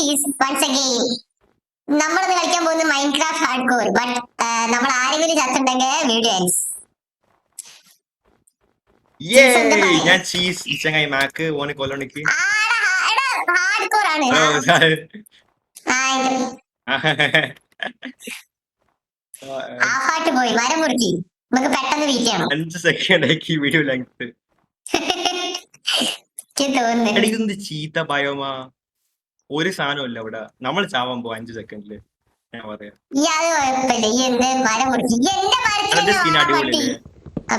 Guys once again നമ്മളിന്ന് കളിക്കാൻ പോകുന്ന മൈൻക്രാഫ്റ്റ് ഹാർഡ് കോർ ബട്ട് നമ്മൾ ആരെങ്കിലും ചത്തുണ്ടെങ്കിൽ വീഡിയോ എൻഡ്സ് ഞാൻ ചീസ് ചങ്ങായി മാക്ക് ഓനെ കൊല്ലണിക്ക് ഹാർഡ് കോർ ആണ് ആഫാട്ട് പോയി മരം മുറുക്കി നമുക്ക് പെട്ടെന്ന് വീറ്റ് ചെയ്യണം 5 സെക്കൻഡ് ആക്കി വീഡിയോ ലെങ്ത് തോന്നുന്നു ചീത്ത ബയോമാ ഒരു സാധനമല്ല ഇവിടെ നമ്മൾ ചാവാൻ പോ 5 സെക്കൻഡില് ഞാൻ പറയാം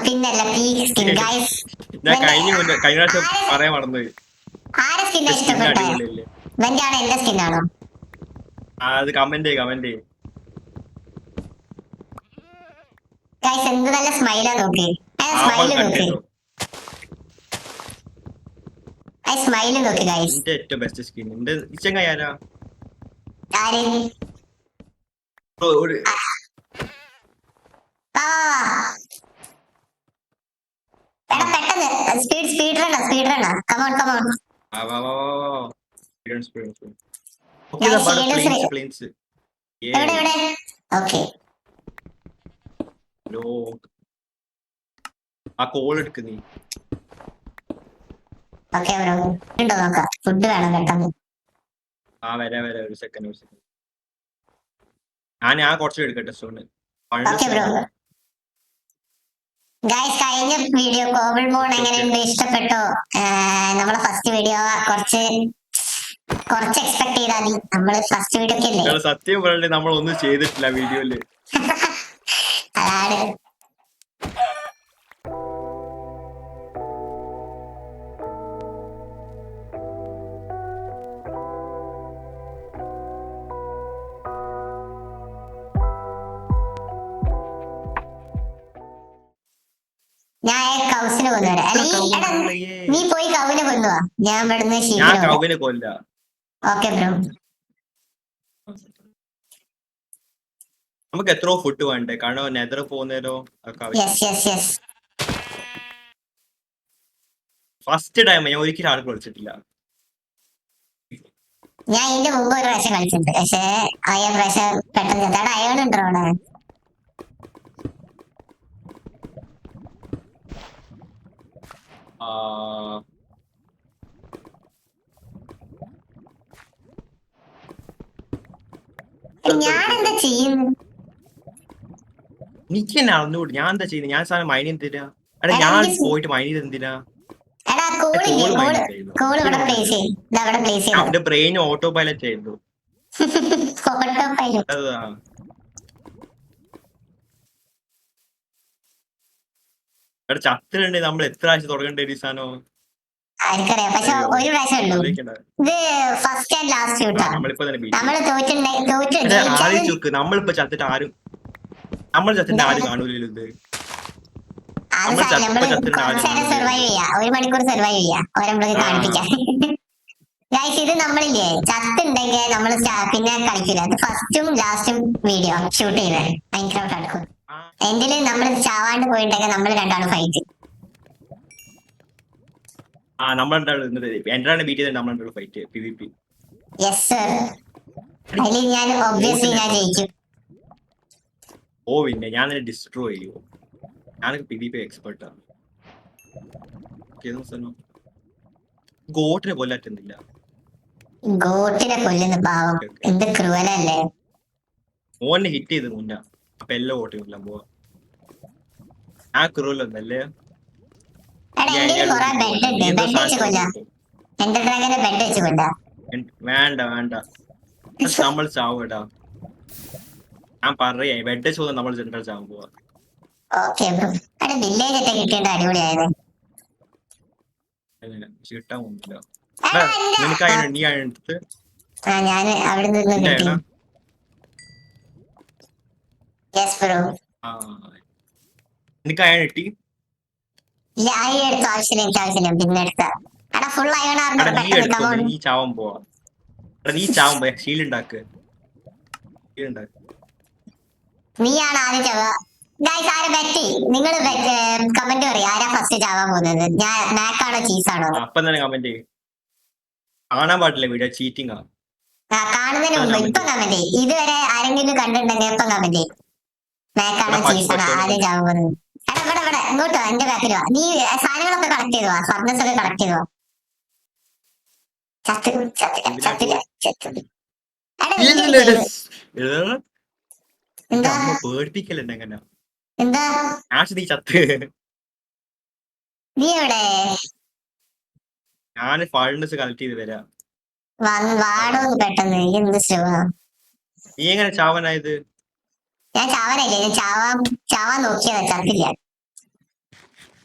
പിന്നല്ല ഞാൻ കഴിഞ്ഞ പ്രാവശ്യം പറയാൻ മറന്നു അത് കമന്റ് കമന്റ് എന്ത് നല്ല സ്മൈലാ നോക്ക് സ്മൈല് നോക്ക് സ്മൈല് നോക്ക് ഗൈസ് എന്റെ ഏറ്റവും ബെസ്റ്റ് സ്കിൻ എന്റെ ചങ്ങായാരാ ആര് പെട്ടെന്ന് സ്പീഡ് റണ്ണ കമോൺ എവിടെ ഓക്കെ ആ കോൾ എടുക്കുന്നീ ഓക്കെ ബ്രോ ഉണ്ടോ നോക്കാം ഫുഡ് വേണം പെട്ടെന്ന് വരാ ഒരു സെക്കൻഡ് ഞാൻ കുറച്ച് എടുക്കട്ടെ സ്റ്റോണ് ഓക്കെ ബ്രോ ഗൈസ് കഴിഞ്ഞ വീഡിയോ കോബിൾ മോൺ എങ്ങനെയുണ്ട് ഇഷ്ടപ്പെട്ടോ നമ്മളെ ഫസ്റ്റ് വീഡിയോ കുറച്ച് എക്സ്പെക്ട് ചെയ്താൽ മതി നമ്മള് ഫസ്റ്റ് വീഡിയോ ഒക്കെ അല്ലേ സത്യം പറഞ്ഞിട്ട് നമ്മൾ ഒന്നും ചെയ്തിട്ടില്ല വീഡിയോയില് അതാണ് ഞാൻ കൗസിനെ കൊന്നുവരാം അല്ലെങ്കിൽ നീ പോയി കൗവിനെ കൊന്നുവാ ഞാൻ ഇവിടുന്ന് ഓക്കെ ബ്രോ നമുക്ക് എത്രയോ ഫുഡ് വേണ്ടേ കാരണം നെതർ പോകുന്നേരോ ഫസ്റ്റ് ടൈം ഞാൻ ഒരിക്കലും ആൾക്ക് വിളിച്ചിട്ടില്ല ഞാൻ ഇതിന്റെ മുമ്പ് ഒരു പ്രാവശ്യം കളിച്ചിട്ടുണ്ട് പക്ഷേ പ്രാവശ്യം പെട്ടെന്ന് അയൺ ഉണ്ടോ അവിടെ ഞാനെന്താ ചെയ്യുന്നു എനിക്ക് തന്നെ അറിഞ്ഞൂടെ ഞാൻ എന്താ ചെയ്യുന്നത് ഞാൻ സാധനം മൈനി എന്തിനാ എടാ ഞാൻ പോയിട്ട് മൈനി ചെയ്ത് എന്തിനാ എന്റെ ബ്രെയിൻ ഓട്ടോ പൈലറ്റ് ആയിരുന്നു എടാ ചത്തിലുണ്ട് നമ്മൾ എത്ര ആഴ്ച തുടങ്ങണ്ടേ ഈ സാധനം ആർക്കറിയാം പക്ഷെ ഒരു പ്രാവശ്യം ഉള്ളൂ ഇത് ഫസ്റ്റ് ആൻഡ് ലാസ്റ്റ് ആലോചിച്ച് നമ്മളിപ്പോ ചത്തിട്ട് ആരും നമ്മൾ ചത്തിന്റെ ആരും കാണൂലല്ലോ ഇത് സർവൈവ് ചെയ്യാം 1 മണിക്കൂർ സർവൈവ് ചെയ്യാം ഓരോ കാണിപ്പിക്കാം ഇത് നമ്മളില്ലേ ചത്തുണ്ടെങ്കിൽ നമ്മൾ പിന്നെ കളിക്കില്ല അത് ഫസ്റ്റും ലാസ്റ്റും വീഡിയോ ഷൂട്ട് ചെയ്തത് മൈൻക്രാഫ്റ്റ് നടക്കും എന്റെ നമ്മൾ ചാവാണ്ട് പോയിട്ടുണ്ടെങ്കിൽ നമ്മൾ രണ്ടാളും ഫൈറ്റ് യെസ് സർ അതിൽ ഞാൻ ഒബ്വിയസ്ലി ഞാൻ ജയിക്കും ഓ പിന്നെ ഞാൻ ഡിസ്ട്രോയ് ചെയ്യൂ ഞാനൊക്കെ PvP എക്സ്പെർട്ടാണ് ഗോട്ടിനെ കൊല്ലാറ്റുന്നില്ല ഗോട്ടിനെ കൊല്ലുന്ന പാവം എന്ത് ക്രൂവലല്ലേ ഓനെ ഹിറ്റ് ചെയ്ത് മുന്ന അപ്പൊ എല്ലാ ഗോട്ടിനും കൊല്ലാൻ പോവാ ആ ക്രൂവലൊന്നല്ലേ വേണ്ട നമ്മൾ ചാവൂടാ ഞാൻ പറയാ ബെഡ് വെച്ച് പോകുന്ന നമ്മൾ ജനറൽ ചാവാൻ പോവാ കിട്ടാൻ പോകുന്നില്ല നിനക്ക് നീ എടുത്ത് നിനക്ക് അയാൾ കിട്ടി നീ ചാവാൻ പോവാ നീ ചാവാൻ പോയാ ഷീൽ ഉണ്ടാക്ക് നീയാണ് ആദ്യം ചാവുക നിങ്ങൾ കമന്റ് പറയും ആരാ ഫസ്റ്റ് ചാവാൻ പോകുന്നത് ഞാൻ മാക്കാണോ ചീസാണോ അപ്പം തന്നെ കമന്റ് കാണാൻ പാടില്ല വീഡിയോ ചീറ്റിംഗ് കാണുന്നതിന് മുമ്പ് ഇപ്പൊ കമന്റ് ചെയ്യും. ഇതുവരെ ആരെങ്കിലും കണ്ടിട്ടുണ്ടെങ്കിൽ ഇപ്പൊ കമന്റ് ചെയ്യും. മേക്കാണ് ചീസാണ് ആദ്യം ചാവുന്നത്. എടാ ഇവിടെ ഇങ്ങോട്ടോ എന്റെ ബാക്കിൽ വാ. നീ സാധനങ്ങളൊക്കെ കളക്ട് ചെയ്തു വാ. ഫർണസ് ഒക്കെ കളക്ട് ചെയ്തു വാ. ചത്തില്ല. എടാ എന്താ പേടിപ്പിക്കലുണ്ട് എങ്ങനെ എന്താ നീ ചത്ത്. നീ എവിടെ ഞാൻ ഫാൾനസ് കളക്ട് ചെയ്ത് വരാം. വാടോ പെട്ടെന്ന്. എനിക്ക് എന്ത് സുഖം. നീ എങ്ങനെ ചാവനായത്? ഞാൻ ചാവാനല്ലേ, ഞാൻ ചാവാൻ നോക്കിയതാ, ചത്തില്ല.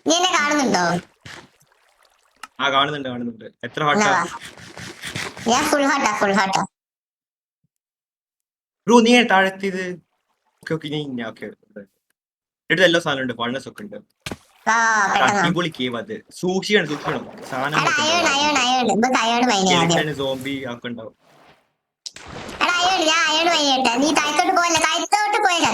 നീ എന്നെ കാണുന്നുണ്ടോ? ആ കാണുന്നുണ്ട്. എത്ര എന്നാ ഹോട്ടാ? വാ. ഞാൻ ഫുൾ ഹാർട്ടാ. ബ്രോ നീ താഴെത്തിയത്? ഓക്കെ എടുത്ത എല്ലാ സാധനം ഉണ്ട്. ഫാൾനസ് ഒക്കെ ഉണ്ട്. വാ പെട്ടെന്ന്. അടിപൊളി കേവ് അത്. സൂക്ഷിക്കണം സാധനം അയൺ മൈനെ ആദ്യം. സോംബി ഒക്കെ ഉണ്ടാവും. എടാ ഞാൻ അയൺ മൈനിട്ടെ. നീ താഴത്തോട്ട് പോയല്ലേ.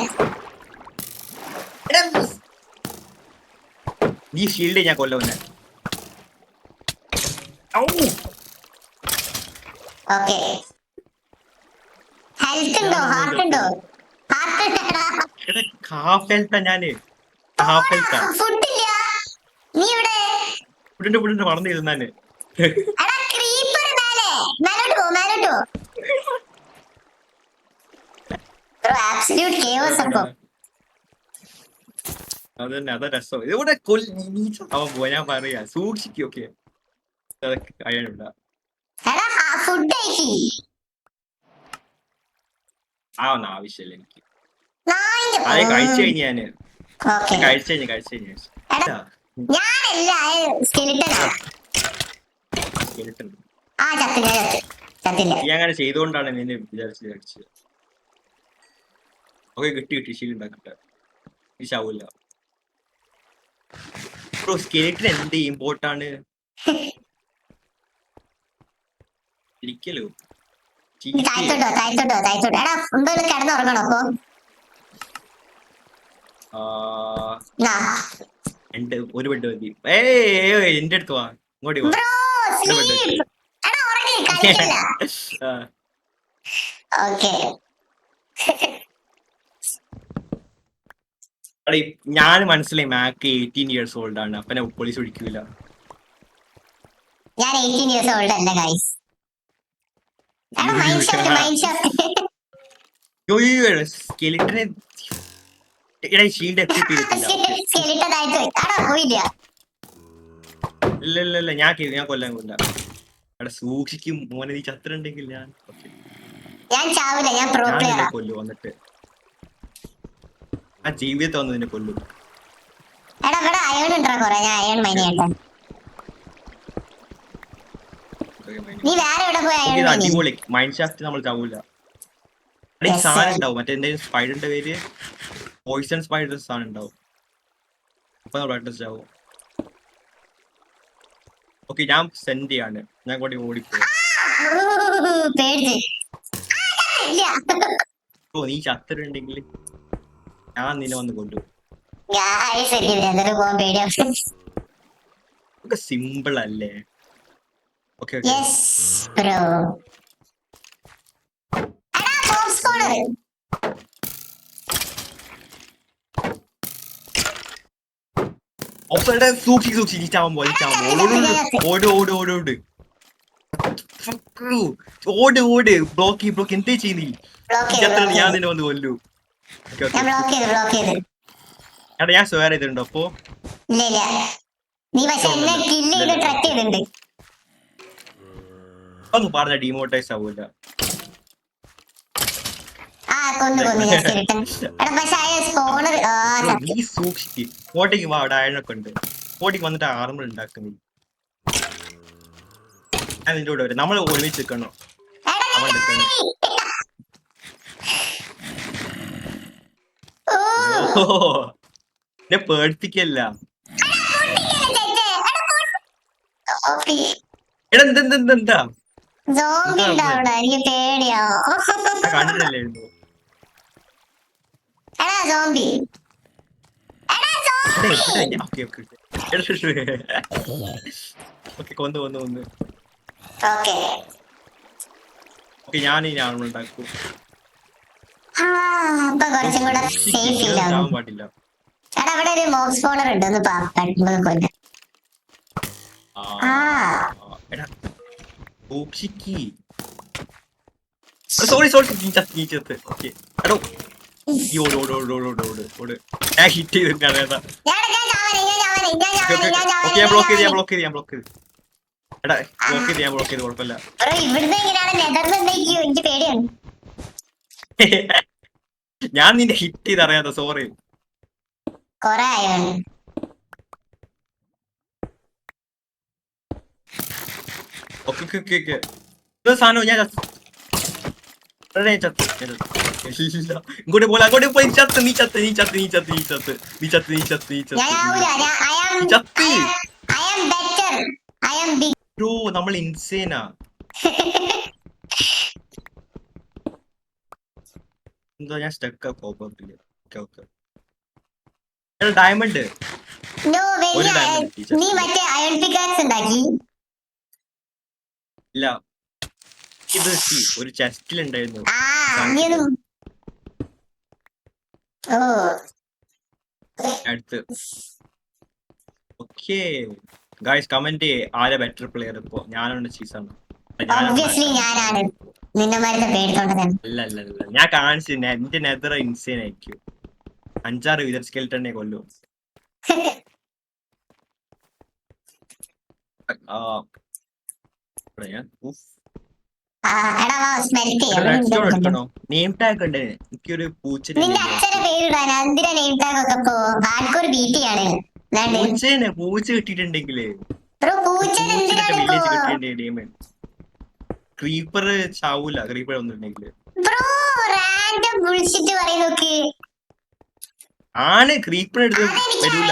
നീ ഷീൽഡ് ഞാൻ കൊല്ലുന്നെ. ഓക്കെ ഹെൽത്ത് ഉണ്ടോ? ഹാർട്ട് ഉണ്ടോ? ഹാഫ് ഹെൽത്താ ഞാന്. ഹാഫ് ഹെൽത്താ. ഫുഡില്ല. നീ ഇവിടെ ഫുഡിന്റെ മറന്നിരുന്നാന്. എടാ ക്രീപ്പർ മേലോട്ട് പോ. ബ്രോ ആബ്സല്യൂട്ട് കേവസ് അപ്പൊ. അതന്നെ അതാ രസം. ഇവിടെ അവൻ പോവാ ഞാൻ പറയാ സൂക്ഷിക്കൊക്കെ. അയണില്ല. എടാ ഫുഡ് കഴിക്കി. ആ ഒന്നും ആവശ്യമില്ല എനിക്ക്. അതെ കഴിച്ചു കഴിഞ്ഞ് ഞാന് കഴിച്ചു കഴിഞ്ഞ് ഞാനല്ല സ്കെലിട്ടനാ. ആ ചത്തില്ല. നീ അങ്ങനെ ചെയ്തുകൊണ്ടാണ് നിന്നെ വിചാരിച്ച് കഴിച്ചത്. ഓക്കെ കിട്ടി ശീലം ഉണ്ടാക്കട്ടെ. ഈ ശാവൂല്ല. ബ്രോ സ്കെലിറ്റൻ എന്ത് ഇമ്പോർട്ടാണ് ഇരിക്കലോ? താഴ്ത്തോട്ടോ. എടാ എന്തോ കിടന്നുറങ്ങണോ അപ്പൊ? എന്റെ ഒരു ബെഡ് മതി. എന്റെ അടുത്ത് വാ, ഇങ്ങോട്ട് വാ. ഞാൻ മനസ്സിലായി മാക്ക് 18 years old ആണ്. അപ്പനെ പോലീസ് പിടിക്കൂല. ഞാൻ 18 years old അല്ല ഗൈസ്. സ്കെലിറ്റനെ ഷീൽഡ് എക്വിപ്പ് ഇല്ല ഞാൻ കൊല്ലാൻ കൊല്ല. അവിടെ സൂക്ഷിക്കും മോനെ. നീ ചത്തിട്ടുണ്ടെങ്കിൽ ഞാൻ കൊല്ലു. വന്നിട്ട് ആ ജീവിതത്തെ വന്ന് നിന്നെ കൊല്ലും. അടിപൊളി മൈൻഡ് ഷാഫ്റ്റ്. നമ്മൾ ചാവൂല. സാധനം ഉണ്ടാവും മറ്റേ എന്തെങ്കിലും സ്പൈഡറിന്റെ പേര് പോയിസൺ സ്പൈഡർ സാധനം ഉണ്ടാവും. അപ്പൊ നമ്മൾ ചാവും. ഓക്കെ ഞാൻ സെൻഡ് ചെയ്യാണ്. ഞാൻ കൂടി ഓടിപ്പോയി. നീ ചത്തിട്ടുണ്ടെങ്കിൽ ഞാൻ നിന്നെ വന്ന് കൊല്ലും. സിമ്പിൾ അല്ലേ? ഓക്കെ സൂക്ഷിച്ചാവാൻ പോലെ ഓട്. ബ്ലോക്ക് എന്തേ ചെയ്യുന്നീ? ഞാൻ നിന്നെ വന്ന് കൊല്ലു. എടാ ഞാൻ സ്വേർ ചെയ്തിട്ടുണ്ടോ അപ്പൊ? ഒന്ന് പറഞ്ഞ ഡിമോട്ടൈസ് ആവൂല. നീ സൂക്ഷിക്ക്. കോട്ടയ്ക്ക് വാ, അവിടെ അയണൊക്കെ ഉണ്ട്. കോട്ടയ്ക്ക് വന്നിട്ട് ആർമർ ഉണ്ടാക്കുന്നു. ഞാൻ നിന്റെ കൂടെ വരാം. നമ്മൾ ഒരുമിച്ച് നിൽക്കണോ? എന്നെ പേടിപ്പിക്കല്ല. എന്താ കണ്ടിട്ടല്ലായിരുന്നു. കൊന്ന് ഞാൻ ആർമർ ഉണ്ടാക്കും. അപ്പൊ കുറച്ചും കൂടെ സേഫ് ഫീൽ ചാവാൻ ആവും. പാടില്ല. എടാ അവിടെ ഒരു മോക്സ് സ്പോണർ ഉണ്ട്, ഒന്ന് കൊല്ല. എടാ സൂക്ഷിക്ക്. സോറി നീ ചത്ത്. ഓക്കെ എടോ ഈ ഓട് ഞാൻ ഹിറ്റ് ചെയ്തിട്ടാണ്. ഞാൻ ബ്ലോക്ക് ചെയ്ത് എടാ ബ്ലോക്ക് ചെയ്ത് കുഴപ്പമില്ല. ഇവിടുന്ന് എങ്ങനെയാണ് നെതർന്നുണ്ടെങ്കിൽ എനിക്ക് പേടിയാണ്. ഞാൻ നിന്നെ ഹിറ്റ് ചെയ്ത് അറിയാതെ സോറി. കൊറേ ആയോ ഓക്കെ സാധനം ഞാൻ ഇങ്ങോട്ട് പോലെ അങ്ങോട്ട് പോയി നീ ചത്ത്. ബ്രോ നമ്മൾ ഇൻസേനാ. എന്തോ ഞാൻ സ്റ്റക്ക് കോപ്പത്തില്ല. ഓക്കെ ഡയമണ്ട് ഒരു ഡയമണ്ട് നീ മറ്റേ അയൺ പിക്കാക്സ് ഉണ്ടാക്കി? ഇല്ല ഇത് ഒരു ചെസ്റ്റിൽ ഉണ്ടായിരുന്നു. അടുത്ത് ഓക്കെ ഗായ്സ് കമന്റ് ആരെ ബെറ്റർ പ്ലെയർ. ഇപ്പോ ഞാനാണ് ചീസാണ്. ഞാനാണ് അല്ല ഞാൻ കാണിച്ചു എന്റെ നെതർ ഇൻസേൻ ആയിരിക്കും. 5-6 വിതർ സ്കെൽട്ടനെ കൊല്ലും. നെയിം ടാഗ് ഉണ്ട്. എനിക്കൊരു പൂച്ചനെ പൂച്ച കിട്ടിയിട്ടുണ്ടെങ്കില് വില്ലേജ് കിട്ടിയിട്ടുണ്ടെങ്കിൽ ക്രീപ്പർ ചാവൂല. ക്രീപ്പർ ഒന്നുണ്ടെങ്കില് ആണ് ക്രീപ്പർ എടുത്ത് വരൂല.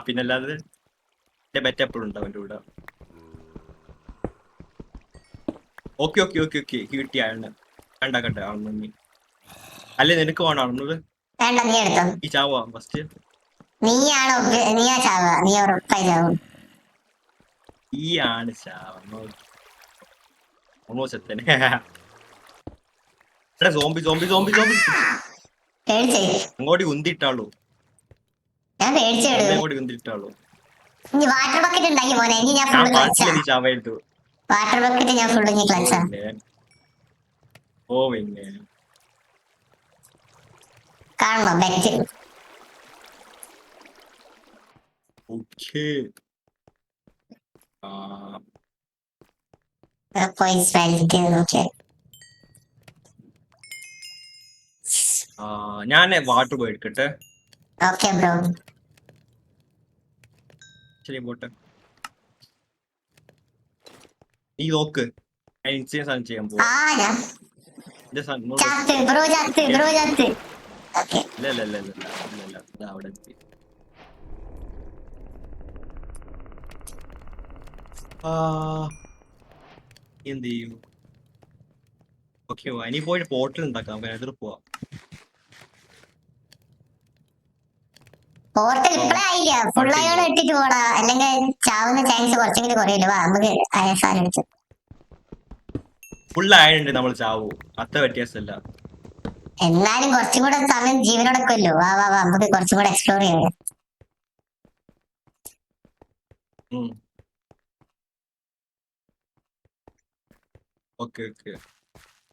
പിന്നല്ലാതെ ബെറ്റ് എപ്പോഴും ഉണ്ടാവും എന്റെ കൂടെ. ഓക്കെ കിട്ടിയാണ് കണ്ടേ ആണെന്ന്. അല്ലേ നിനക്ക് വേണോ ആണെന്നത്? ഈ ചാവാ ഫസ്റ്റ്. ഈ ആണ് ചാവുന്നു. സോംബി അങ്ങോട്ട് ഉന്തിട്ടാളൂ. അങ്ങോട്ട് ഉന്തിട്ടാളൂ. വാട്ടർ ബക്കറ്റ് ഉണ്ടാക്കി മോനെ. നീ ചാവായിരുന്നു. വാട്ടർ ബക്കറ്റ് ഞാൻ ഫുള്ള് ക്ലച്ചാ. പിന്നെ കാണണോ ബെറ്റ്? ഓക്കേ ഞാൻ വാട്ടർ പോയി എടുക്കട്ടെ. Okay bro. ശരി പോട്ടെ. നീ നോക്ക് ഞാൻ ഇൻസ്റ്റന്റ് സാധനം ചെയ്യാൻ പോവാ. ഇല്ല അവിടെ എന്ത് ചെയ്യും? ഓക്കെ ഇനി പോയിട്ട് പോർട്ടൽ ഉണ്ടാക്കാം. എതിർ പോവാ. പോർട്ടൽ ഇപ്പഴേ ആയില്ല. ഫുള്ളായോടെ ഇട്ടിട്ട് പോടാ, അല്ലെങ്കിൽ ചാവുന്ന ചാൻസ് കുറച്ചെങ്കിലും കുറയല്ലോ. നമുക്ക് സാധനം എടുത്ത് ഫുള്ളായുണ്ട് നമ്മൾ ചാവൂ. അത്ര വ്യത്യാസമല്ല. എന്നാലും കുറച്ചും കൂടെ സമയം ജീവനോടൊക്കെല്ലോ. വാ നമുക്ക് കുറച്ചും കൂടെ എക്സ്പ്ലോർ ചെയ്യാം.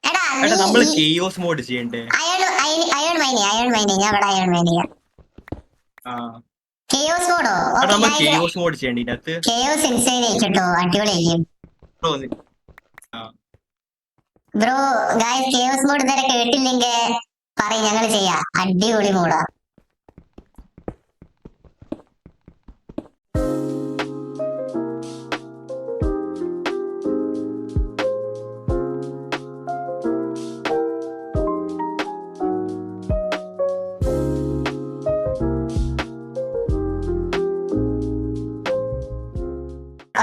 എടാ നമ്മൾ കെയോസ് മോഡ് ചെയ്യണ്ടേ? അയൺ മൈനിങ് ഞാൻ ഇവിടെ അയൺ മൈനിങ്. കെയോസ് മോഡോ? കെയോസ് മോഡ് ചെയ്യണ്ടേ ഇതിനകത്ത്? കെയോസ് ഇൻസൈൻ ആയിട്ടോ, അടിപൊളിയായിരിക്കും ബ്രോ. ഗായ്സ് കെയോസ് മോഡ് ഇതുവരെ കേട്ടില്ലെങ്കിൽ പറയും, ഞങ്ങൾ ചെയ്യാം. അടിപൊളി മോഡാ.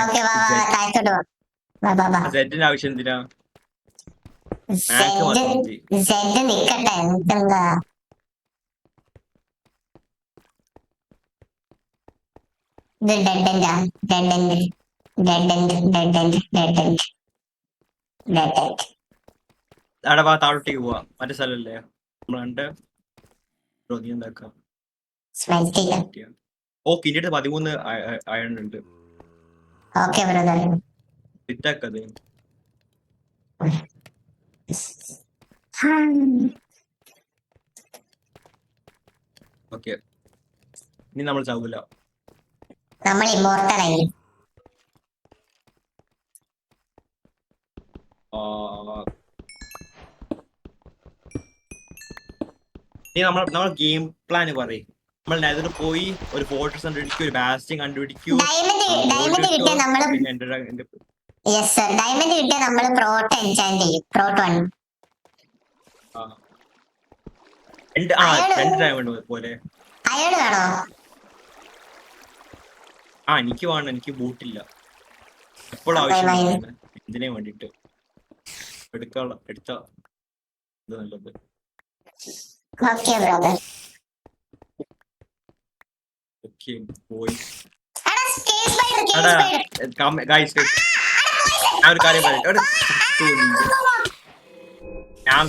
ഓക്കെ വാ താഴത്തോട്ട് വാ. സെറ്റിന്റെ ആവശ്യം എന്തിനാ? സെഡ് നിക്കട്ടെ. എന്താ ഇത് ഡെഡ് എൻഡാ. Dead end, dead end, dead end, dead end, dead end. അവിടെ താഴോട്ടേക്ക് പോവാ, മറ്റേ സ്ഥലല്ലേ നമ്മൾ കണ്ട്. നീ എന്താക്കാം? സ്മെൽറ്റ് ചെയ്യാം. ഓക്കെ, ഇന്റെ അടുത്ത് 13 അയൺ ഉണ്ട്. Okay brother. ഇറ്റാക്കത് ഓക്കെ. ഇനി നമ്മൾ ചാവൂല. നമ്മൾ ഇമ്മോർട്ടലായി. ഇനി നമ്മൾ ഗെയിം പ്ലാൻ പറയും. നമ്മൾ നെതർ പോയി ഒരു ഫോർട്രസ് കണ്ടുപിടിക്കും, ഒരു ബാസ്റ്റിംഗ് കണ്ടുപിടിക്കൂ. ഡയമണ്ട് കിട്ടിയാൽ നമ്മള് പിന്നെ യെസ് സർ, ഡയമണ്ട് കിട്ടിയാൽ നമ്മൾ പ്രോട്ട് എൻചാൻറ് ചെയ്യും. പ്രോട്ട് 1. രണ്ട് ഡയമണ്ട് പോലെ. അയൺ വേണോ? എനിക്ക് വേണം, എനിക്ക് ബൂട്ടില്ല. എപ്പോഴും ആവശ്യം ഇതിനെ വേണ്ടിട്ട് എടുത്ത ഇത് നല്ലത്. Okay brother. ഓക്കെ പോയി. എടാ കേസ് സ്പൈഡർ. ഗൈസ് ഞാൻ ഒരു കാര്യം പറയട്ടെ. ഞാൻ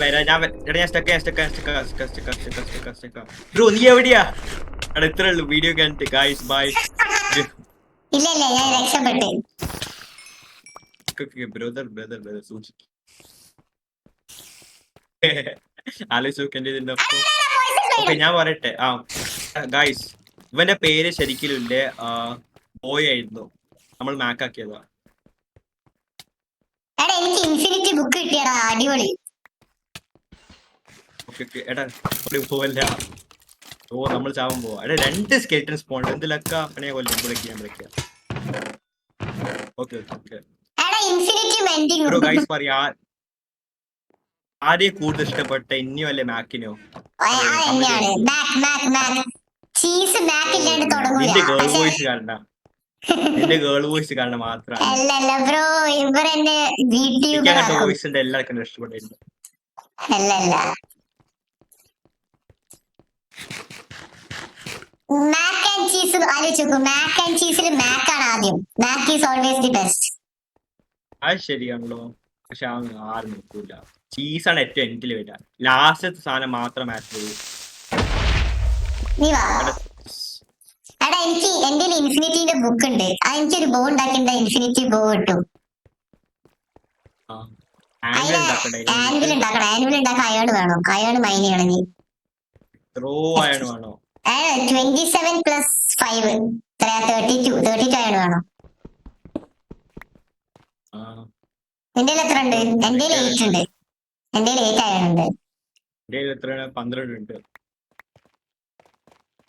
ബ്രോ, നീ എവിടെയാ? ഇത്രേ ഉള്ളൂ വീഡിയോ കണ്ടിട്ട്. Guys bye. ഇല്ല ഞാൻ രക്ഷപ്പെട്ടു. ബ്രദർ സൂക്ഷിക്കും. ആലോചിച്ച് ഓക്കെ ഞാൻ പറയട്ടെ. ഗൈസ്, ഇവന്റെ പേര് ശരിക്കും ബോയ് ആയിരുന്നു. നമ്മൾ മാക്കാക്കിയതാ. എടാ എനിക്ക് ഇൻഫിനിറ്റി ബുക്ക് കിട്ടിയടാ, അടിപൊളി. എടാ പോവല്ല. നമ്മൾ ചാവാൻ പോവാ. എടാ 2 സ്കെൽട്ടൺ സ്പോൺ. എന്തിലൊക്കെ പണിയെ കൊല്ലം വിളിക്കാം. ഓക്കെ. എടാ ഇൻഫിനിറ്റി മെൻഡിങ്. ബ്രോ ഗൈസ് പറയാ, ആരെയും കൂടുതൽ ഇഷ്ടപ്പെട്ട ഇനിയോ അല്ലേ മാക്കിനോ? ചീസ് മാക്ക് ഇല്ലാണ്ട് തുടങ്ങൂല. നിന്റെ ഗേൾ വോയിസ് കാരണം മാത്രമാണ്. അല്ലല്ല ബ്രോ, ഇവരെന്നെ യൂട്യൂബർ ആക്കും. വോയിസിന്റെ എല്ലാവർക്കും ഇഷ്ടപ്പെട്ടിരുന്നു. അല്ലല്ല, മാക്ക് ആൻഡ് ചീസ് ആലോചിച്ച് നോക്കൂ. മാക്ക് ആൻഡ് ചീസിൽ മാക്ക് ആണ് ആദ്യം. മാക്ക് ഈസ് ഓൾവേസ് ദി ബെസ്റ്റ്. അത് ശരിയാണല്ലോ, പക്ഷെ ആരും നോക്കൂല. ചീസാണ് ഏറ്റവും എൻഡിൽ വരിക. ലാസ്റ്റത്തെ സാധനം മാത്രം മാച്ച് ചെയ്യും. നീ വാ. എടാ എനിക്ക് എന്റെ ഇൻഫിനിറ്റിന്റെ ബുക്ക് ഉണ്ട്. എനിക്കൊരു ബോ ഉണ്ടാക്കിണ്ട ഇൻഫിനിറ്റി ബോ കിട്ടും. ആനുവൽ ഉണ്ടാക്കണം. ആനുവൽ ഉണ്ടാക്കാൻ അയോൺ വേണം. അയോൺ മൈൻ ചെയ്യണം നീ. 27 + 5 32 അയോൺ വേണം. നിന്റെ എത്ര ഉണ്ട്? എന്റെ 8 ഉണ്ട്. എന്റെ 8 അയോൺ ഉണ്ട്. 12 ഉണ്ട്.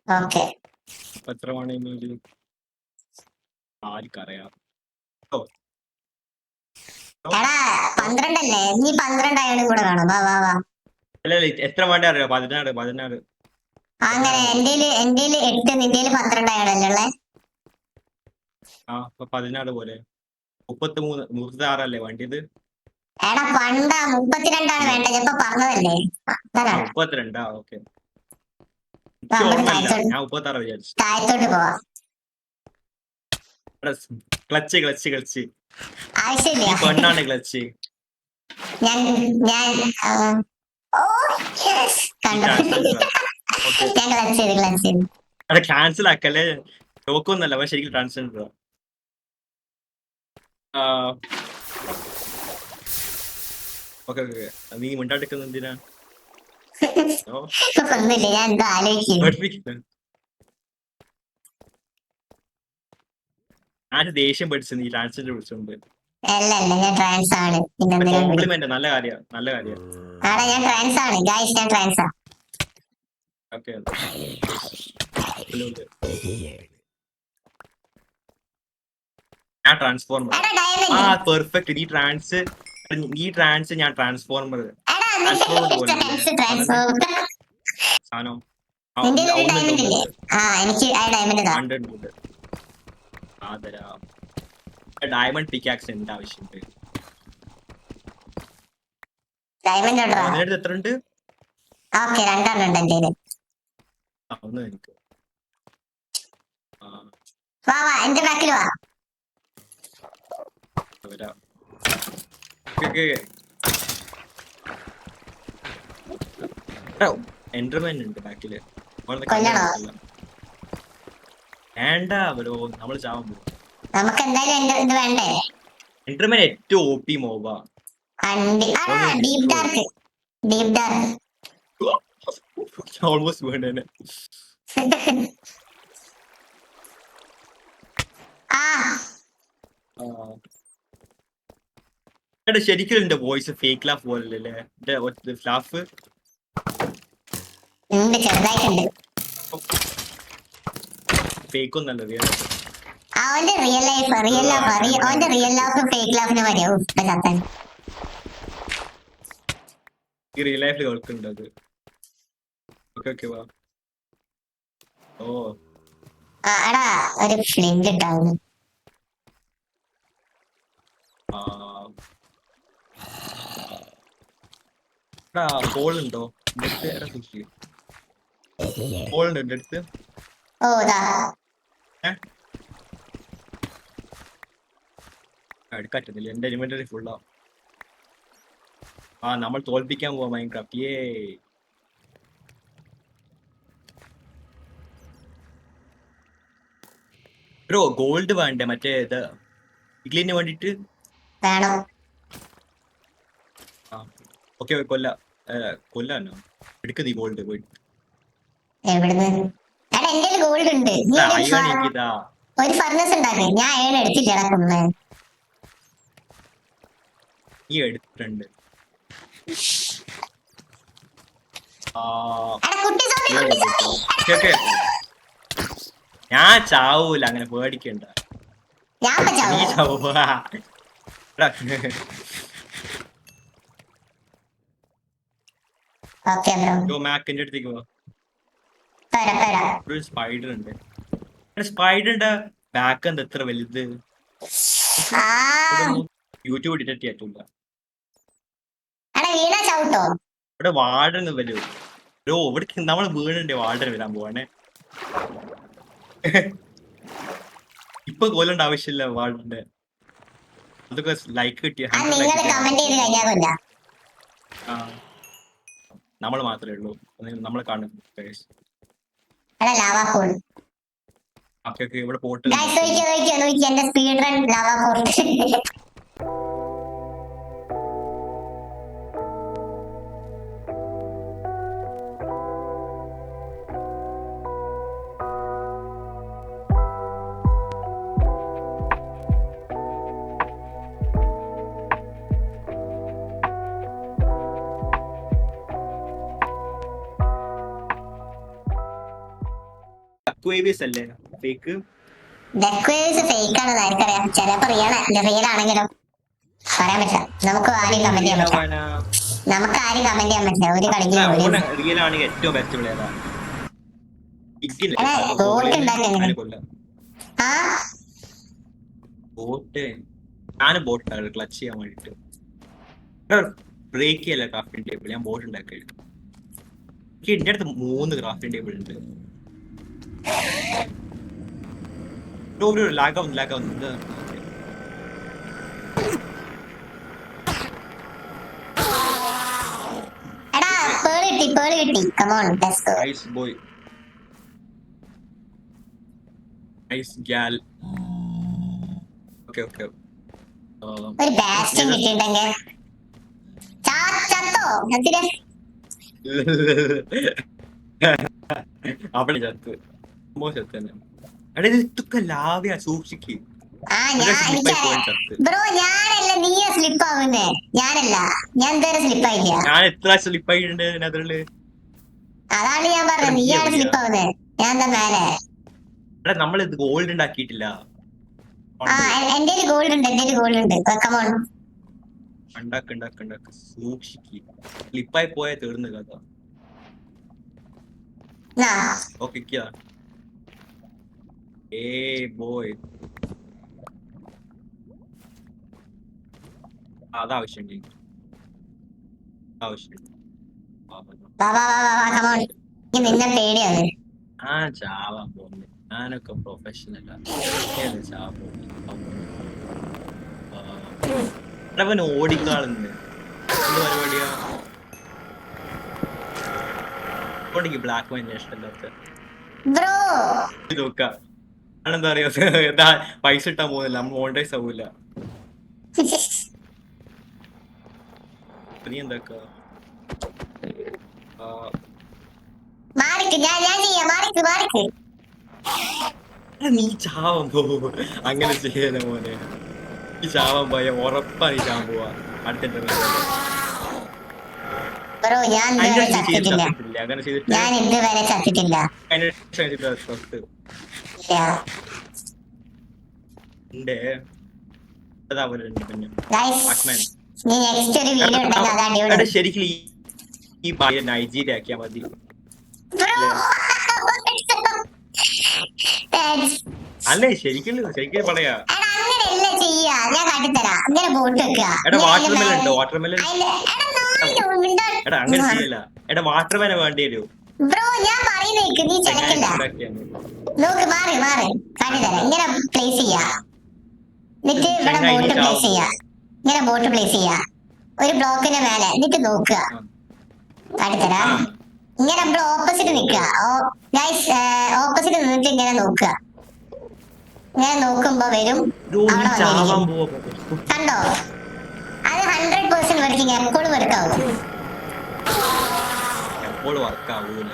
ഓക്കെ, എത്ര വേണമെങ്കിലും ആർക്കറിയാം. എടാ 12 അല്ലേ? നീ 12 അയോണും കൂടെ വേണം. വാ. അല്ല എത്ര വേണ്ട അറിയാം? 16. അങ്ങനെ എന്റെ 8, നിന്റെ 12 അയോണല്ലേ ഉള്ളേ? 16 പോലെ. 33 36 അല്ലേ വേണ്ടിയത്? എടാ പണ്ടാ 32 വേണ്ടത്. ഞാൻ ഇപ്പൊ പറഞ്ഞതല്ലേ. 32. ഓക്കെ, ഞാൻ 36 വിചാരിച്ചു. താഴത്തോട്ട് പോവാ. ക്ലച്ച് ആവശ്യമില്ല. പെണ്ണാണ് ക്ലച്ച്. ഞാൻ കണ്ടു. ഞാൻ ക്ലച്ച് ചെയ്ത്. ക്യാൻസൽ ആക്കല്ലേ, നോക്കൊന്നല്ല. പക്ഷെ ശരിക്കും ട്രാൻസ്ജെൻഡർ. ഓക്കെ. നീ മിണ്ടാണ്ടിരിക്കുന്ന എന്തിനാ? ഒന്നുമില്ല, ഞാൻ എന്തോ ആലോചിക്കുന്നു. ഞാൻ ദേഷ്യം പഠിച്ചു നീ ട്രാൻസ്ജെൻഡർ വിളിച്ചോണ്ട്. അല്ല ഞാൻ ട്രാൻസ് ആണ്. കോംപ്ലിമെന്റ്. നല്ല കാര്യം. ആടാ ഞാൻ ട്രാൻസ് ആണ് ഗൈസ്, ഞാൻ ട്രാൻസാ. ഓക്കെ. ഞാൻ ട്രാൻസ്ഫോർമർ. പെർഫെക്റ്റ്. നീ ട്രാൻസ്, ഞാൻ ട്രാൻസ്ഫോർമർ. സാധനം ഡയമണ്ട് പിക്കാക്സ് എന്താ ആവശ്യമുണ്ട്? എത്ര ഉണ്ട്? രണ്ടെണ്ണം ഉണ്ട്. ഒന്ന് എനിക്ക് വാ വാ എന്റെ ബാക്കിൽ വാ. വരാം. ഓക്കേ. എൻഡർമാൻ ഉണ്ട് ബാക്കില്. കൊല്ലണോ? വേണ്ട ബ്രോ, നമ്മള് ചാവാൻ പോകും. നമുക്ക് എന്തായാലും ഇത് വേണ്ടേ? എൻഡർമാൻ ഏറ്റവും OP മോബ. Deep dark. Deep dark. Almost വേണ്ടേ. ആ ശരിക്കും എന്റെ വോയിസ് ഫേക്ക് ലാഫ് പോലല്ലേ എന്റെ ലാഫ്? ഉണ്ട്, ചെറുതായിട്ടുണ്ട്. ഫേക്ക് ഒന്നല്ല. അവന്റെ റിയൽ ലൈഫ് അവന്റെ റിയൽ ലൈഫ് ഫേക്ക് ലൈഫിന് മതിയാവും ഇപ്പൊ ചത്തൻ. ഈ റിയൽ ലൈഫിൽ കേൾക്കുന്നുണ്ട് അത്. ഓക്കെ വാ. ഓ എടാ ഒരു ഫ്ലിന്റ് ഇട്ടാവുന്നു. ഹോളുണ്ടോ ഹോളുണ്ട് എന്റെ അടുത്ത്? ഓ ഇതാ എടുക്കാറ്റുന്നില്ല, എന്റെ ഇൻവെന്ററി ഫുള്ളാ. നമ്മൾ തോൽപ്പിക്കാൻ പോവാ മൈൻക്രാഫ്റ്റ്. ബ്രോ ഗോൾഡ് വേണ്ടേ മറ്റേ ഇത് ഇഗ്ലിന് വേണ്ടിട്ട്? വേണം. ഓക്കെ കൊല്ലാനോ? എടുക്കുന്നീ ഗോൾഡ് പോയിട്ട്. എവിടുന്ന്? എടാ എന്റെ ഗോൾഡ് ഉണ്ട്. നീ ഒരു ഫർണസ് ഉണ്ടാക്കേ. ഞാൻ അയൺ എടുത്തില്ലടാ കുമ്മേ. നീ എടുത്തിട്ടുണ്ട്. ഞാൻ ചാവൂല, അങ്ങനെ പേടിക്കണ്ട. നീ ചാവൂല. മാക്കിന്റെ അടുത്തേക്ക് പോ. ഒരു സ്പൈഡർ ഉണ്ട്. സ്പൈഡറിന്റെ ബാക്ക് എന്താ എത്ര വലുത്? യൂട്യൂബ് ഡിറ്റക്ട് ചെയ്യാറ്റില്ല. ഇവിടെ വാർഡൻ വരൂ. ഇവിടെ നമ്മൾ വീടുണ്ട്, വാർഡൻ വരാൻ പോവാണേ. ഇപ്പൊ കൊല്ലണ്ട ആവശ്യമില്ല വാർഡന്റെ. അതൊക്കെ ലൈക്ക് കിട്ടിയ നമ്മൾ മാത്രമേ ഉള്ളൂ, നമ്മളെ കാണുന്നു. ഇവിടെ പോട്ട് അല്ലേ ഫേക്ക്? ഫേക്ക് ആണെന്ന് ആർക്കറിയാം. ചിലപ്പോ റിയൽ ആണെങ്കിലും പറയാൻ പറ്റില്ല. നമുക്ക് ആരും കമന്റ് ചെയ്യാൻ പറ്റില്ല. ഒരു കളിക്കും റിയൽ ആണെങ്കിൽ ഏറ്റവും ബെസ്റ്റ് പ്ലെയറാ. ഞാനും ബോട്ട് ഉണ്ടാക്കി ക്ലച്ച് ചെയ്യാൻ വേണ്ടിട്ട്. ബ്രേക്ക് ചെയ്യല്ല ക്രാഫ്റ്റിംഗ് ടേബിൾ. ഞാൻ ബോട്ട് ഉണ്ടാക്കി. എന്റെ അടുത്ത് 3 ക്രാഫ്റ്റിംഗ് ടേബിൾ ഉണ്ട്. ലാഗാവുന്നു. Nice boy. Nice gal. Okay. ഒരു ബാസ്റ്റിംഗ് കിട്ടിയിട്ടുണ്ടെങ്കിൽ അവിടെ ചത്ത് തന്നെ. ഇതൊക്കെ ലാവയാ, സൂക്ഷിക്ക്. ബ്രോ ഞാനല്ല, നീയാ സ്ലിപ്പ് ആവുന്നേ. ഞാനല്ല, ഞാൻ ഇതുവരെ സ്ലിപ്പ് ആയില്ല. ഞാൻ എത്ര സ്ലിപ്പ് ആയിട്ടുണ്ട് അതില്. അതാണ് ഞാൻ പറഞ്ഞത്, നീയാണ് സ്ലിപ്പ് ആവുന്നേ. ഞാൻ എന്താ മേലെ. നമ്മൾ ഗോൾഡ് ഉണ്ടാക്കിയിട്ടില്ല. എന്റെ ഗോൾഡ് ഉണ്ട്. ഉണ്ടാക്ക് സൂക്ഷിക്ക്. സ്ലിപ്പായി പോയാ തീർന്നു കഥ. ഓക്കെ ബോയ്, അതാവശ്യം നിന്നെ പേടിയാണ്. ചാവാൻ പോകുന്നത്. ഞാനൊക്കെ പ്രൊഫഷണൽ ഓടിക്കാളുണ്ട് എന്ത് പരിപാടിയാ ഓടിക്ക് ബ്ലാക്ക് മൈൻ ഇഷ്ടമില്ലാത്ത ബ്രോ നോക്കാം എന്താ പറയാ എന്താ പൈസ ഇട്ടാൻ പോകുന്നില്ല നമ്മൾ മോണിറ്റൈസ് ആവൂല നീ എന്താക്കാ മാറിക്ക് ഞാൻ ചെയ്യാം മാറിക്ക് നീ ചാവാൻ പോവോ അങ്ങനെ ചെയ്യല മോനെ ഈ ചാവാൻ പോയ ഉറപ്പാ നീ ചാവാൻ പോവാ അടുത്ത ബ്രോ ഞാൻ ഇതുവരെ ചത്തിട്ടില്ല അങ്ങനെ ചെയ്തിട്ട് ഞാൻ ഇതുവരെ ചത്തിട്ടില്ല ഗൈസ് നീ നെക്സ്റ്റ് ഒരു വീഡിയോ ഉണ്ടെങ്കിൽ അത് അടിപൊളി ശരിക്കും ഈ ഭാര്യ നൈജീരിയ ആക്കിയാ മതി അല്ലേ ശരിക്കും പറയാ അങ്ങനെയല്ല ചെയ്യാ ഞാൻ കാട്ടിത്തരാം അങ്ങനെ ബോട്ട് വെക്കുക എടാ വാട്ടർമെലൻ ഉണ്ടോ വാട്ടർമെലൻ എടാ അങ്ങനെ ചെയ്യല്ല എടാ വാട്ടർമെലൻ വേണ്ടി വരും ബ്രോ ഞാൻ പറയുന്നേക്ക് നീ ചെലക്കണ്ട നോക്ക് മാറി കാട്ടിത്തരാം ഇങ്ങനെ പ്ലേസ് ചെയ്യാ എന്നിട്ട് ഇവിടെ ബോട്ട് പ്ലേസ് ചെയ്യാ ഇങ്ങനെ ബോട്ട് പ്ലേസ് ചെയ്യാ ഒരു ബ്ലോക്കിന്റെ മേലെ എന്നിട്ട് നോക്കുക കാട്ടിത്തരാം ഇങ്ങനെ നമ്മൾ ഓപ്പോസിറ്റ് നിൽക്കുക ഓപ്പോസിറ്റ് നിന്നിട്ട് ഇങ്ങനെ നോക്കുക ഇങ്ങനെ നോക്കുമ്പോ വരും കണ്ടോ അത് 100% വർക്കിംഗ് എപ്പോഴും വർക്കാവും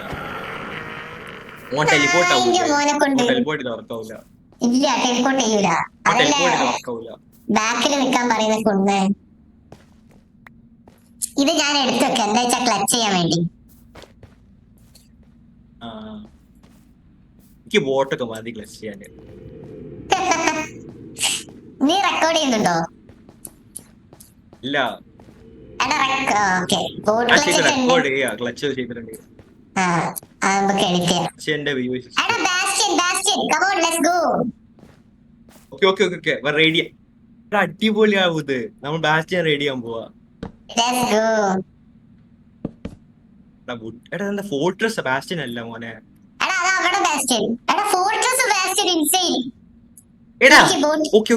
മോനെ കൊണ്ട് ഇല്ല ടെലിപ്പോർട്ട് ചെയ്യൂല അതല്ലേ ബാക്കിൽ നിൽക്കാൻ പറയുന്ന കൊണ്ട് ഇത് ഞാൻ എടുത്തു വെക്കാം എന്താ വെച്ചാ ക്ലച്ച് ചെയ്യാൻ വേണ്ടി എനിക്ക് ബോട്ടൊക്കെ മതി ക്ലച്ച് ചെയ്യാൻ നീ റെക്കോർഡ് ചെയ്യുന്നുണ്ടോ ഇല്ല എടാ ഓക്കേ ബോട്ട് ക്ലച്ച് ചെയ്തിട്ടുണ്ട് നമുക്ക് എഡിറ്റ് ചെയ്യാം എന്റെ വ്യൂസ് എടാ bastion come on let's go okay ready അടിപൊളിയാവും ഇത് നമ്മൾ ബാസ്റ്റിൻ റെഡി ചെയ്യാൻ പോവാ ലെറ്റ്സ് ഗോ എടാ എന്താ ഫോർട്രസ് ബാസ്റ്റിൻ അല്ല മോനെ എടാ അതാ അവിടെ ബാസ്റ്റിൻ എടാ ഫോർട്രസ് ബാസ്റ്റിൻ ഇൻസൈൻ എടാ ഓക്കേ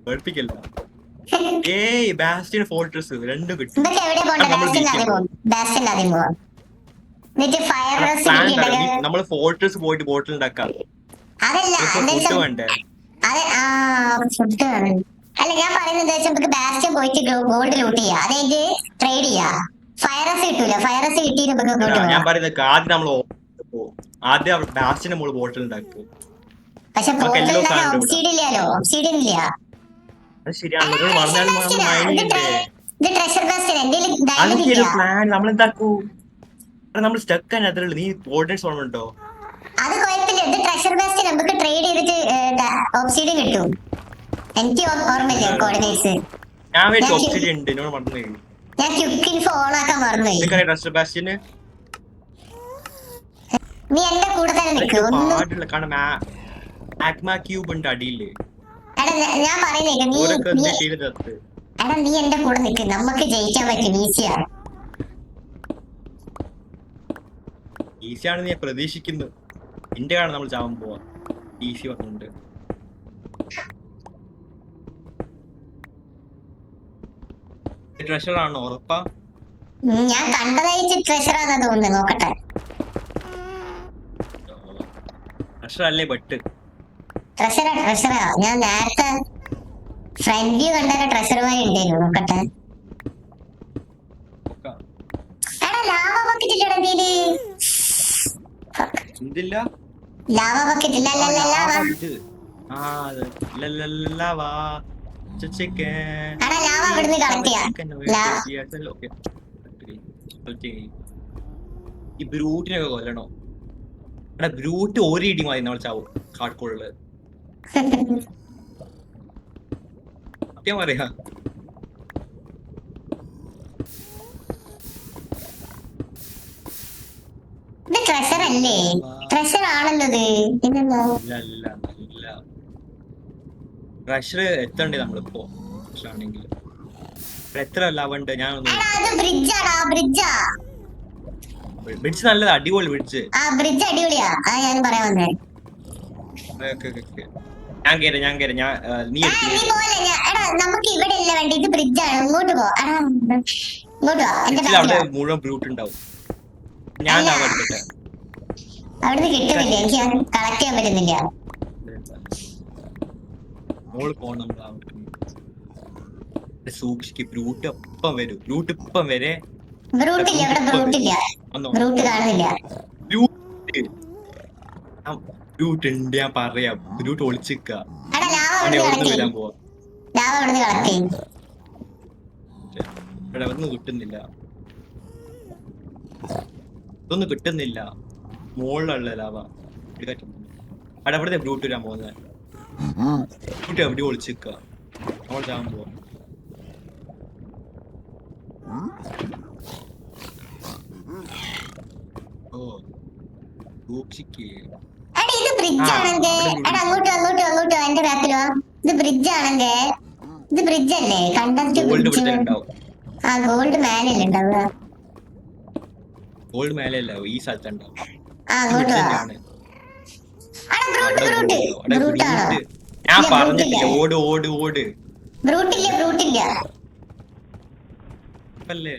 പഠിപ്പിക്കല്ല ഏയ് ബാസ്റ്റിൻ ഫോർട്രസ് രണ്ടും കിട്ടും ഇതൊക്കെ എവിടെ പോണ്ടേ ബാസ്റ്റിൻ ആദ്യം പോവാം എന്നിട്ട് ഫയർ റെസ്റ്റ് നമ്മൾ ഫോർട്രസ് പോയിട്ട് ബോട്ടിൽ ഉണ്ടാക്കാം അതല്ല ഫുഡ് വേണ്ടേ അതെ ഫുഡ് വേണം അല്ല ഞാൻ പറയുന്നത് നമുക്ക് ബാസ്റ്റിൻ പോയിട്ട് ഗോൾഡ് ലൂട്ട് ചെയ്യാം അതായത് ട്രേഡ് ചെയ്യാം ഫയറസ് കിട്ടൂല ഫയറസ് കിട്ടി നമുക്ക് ഞാൻ പറയുന്നത് ആദ്യം ബാസ്റ്റിന് നമ്മൾ ബോട്ടിൽ ഉണ്ടാക്കും പക്ഷെ ഒബ്സീഡിയൻ ഇല്ലല്ലോ ഒബ്സീഡിയൻ ഇല്ല ഇത് ട്രഷർ ബാസ്റ്റിൻ എന്റെ പ്ലാൻ നമ്മൾ എന്താക്കൂ നമ്മൾ സ്റ്റക്ക് ആണ് അതിലുള്ളൂ നീ കോർഡിനേറ്റ്സ് ഓർമ്മയുണ്ടോ അത് കുഴപ്പമില്ല ഇത് ട്രഷർ ബാസ്റ്റിൻ നമുക്ക് ട്രേഡ് ചെയ്തിട്ട് ഒബ്സീഡിയൻ കിട്ടും എനിക്ക് ഓർമ്മയില്ല കോർഡിനേറ്റ്സ് ഞാൻ ഒബ്സീഡിയൻ ഉണ്ട് എന്നോട് മറന്നു ഞാൻ ക്വിക്ക് ഇൻഫോ ഓൺ ആക്കാൻ മറന്നുപോയി ട്രഷർ ബാസ്റ്റിന് നീ എന്റെ കൂടെ തന്നെ നിൽക്കും കാരണം ആക്മാ ക്യൂബ് ഉണ്ട് അടിയില് ഞാൻ പറയുന്നേക്ക് നീ എന്റെ കൂടെ നിൽക്ക് നമുക്ക് ജയിക്കാൻ പറ്റും ഈസിയാണ് ഈസിയാണ് ഞാൻ പ്രതീക്ഷിക്കുന്നത് എന്റെ കാണാൻ നമ്മൾ ചാവാൻ പോവാ ഈസി വന്നിട്ടുണ്ട് ട്രഷർ ആണോ ഉറപ്പാ ഞാൻ കണ്ടതായിട്ട് ട്രഷർ ആണെന്ന് തോന്നുന്നു നോക്കട്ടെ ട്രഷർ അല്ലേ ബട്ട് ട്രഷറാ ഞാൻ നേരത്തെ ഫ്രണ്ട് വ്യൂ കണ്ടാലും ട്രഷറുമായി ഉണ്ടായിരുന്നു നോക്കട്ടെ എടാ ലാവ ബക്കറ്റ് ഇല്ലടാ നീല് എന്തില്ല ലാവ ബക്കറ്റ് ഇല്ല എടാ ലാവ ഇവിടുന്ന് കളക്ട് ചെയ്യാം ഈ ബ്രൂട്ടിനൊക്കെ കൊല്ലണോ എടാ ബ്രൂട്ട് ഒരു ഇടി മതി നമ്മൾ ചാവും കാട്ട്കോളില് സത്യം പറയാ ഇത് ട്രഷർ അല്ലേ ട്രഷർ ആണല്ലോ ട്രഷർ എത്തണ്ടേ നമ്മളിപ്പോ ആണെങ്കിൽ എത്ര ലാവുണ്ട് ഞാൻ ബ്രിഡ്ജാടാ ബ്രിഡ്ജാ ബ്രിഡ്ജ് നല്ലത്, അടിപൊളി ബ്രിഡ്ജ്. ആ ബ്രിഡ്ജ് അടിപൊളിയാ, ആ ഞാൻ പറയാൻ വന്നേ. ഞാൻ കേറി ഞാൻ നീ നീ പോലെ എടാ നമുക്ക് ഇവിടെ ഇല്ല വേണ്ടി, ഇത് ബ്രിഡ്ജാണ്, ഇങ്ങോട്ട് പോ. എടാ ഇങ്ങോട്ട് വാ, എന്റെ അവിടെ ബാക്കിൽ മുഴുവൻ ബ്രൂട്ട് ഉണ്ടാവും. ഞാൻ എടുക്കട്ടെ. അവിടുന്ന് കിട്ടുന്നില്ല, എനിക്ക് കളക്ട് ചെയ്യാൻ പറ്റുന്നില്ല. മോള് പോണം. സൂക്ഷിക്ക്, ബ്രൂട്ട് ഒപ്പം വരും. ബ്രൂട്ട് ഇപ്പം വരെ. ബ്രൂട്ടില്ല, ഇവിടെ ബ്രൂട്ടില്ല, ബ്രൂട്ട് കാണുന്നില്ല. ബ്രൂട്ട് ഉണ്ട്, ഞാൻ പറയാം. ബ്രൂട്ട് ഒളിച്ചിക്ക. എടാ ലാവ അവിടുന്ന് വരാൻ പോവാ. ലാവ അവിടുന്ന് കളക്ട് ചെയ്യും. ഇവിടെ ഒന്നും കിട്ടുന്നില്ല, ഇതൊന്നും കിട്ടുന്നില്ല. മുകളിലുള്ള ലാവ അവിടെ എവിടുത്തെ ബ്രൂട്ട് വരാൻ പോകുന്നത്. ബ്രൂട്ട് എവിടെ ഒളിച്ചിക്ക, നമ്മൾ ചാവാൻ പോവാ. ഓ സൂക്ഷിക്ക്. എടാ ഇത് ബ്രിഡ്ജ് ആണെങ്കിൽ, എടാ അങ്ങോട്ടോ അങ്ങോട്ടോ അങ്ങോട്ടോ എന്റെ ബാക്കിലോ. ഇത് ബ്രിഡ്ജ് ആണെങ്കിൽ, ഇത് ബ്രിഡ്ജ് അല്ലേ, കണ്ടന്റ് ബ്രിഡ്ജ്. ആ ഗോൾഡ് മേലല്ലേ ഉണ്ടാവുക. ഗോൾഡ് മേലല്ല, ഈ സ്ഥലത്തുണ്ടാവും. ആ അങ്ങോട്ട് വാ. ബ്രൂട്ടാണോ? ഞാൻ പറഞ്ഞിട്ടില്ല, ഓട് ഓട് ഓട്. ബ്രൂട്ടില്ല ബ്രൂട്ടില്ല. അല്ലേ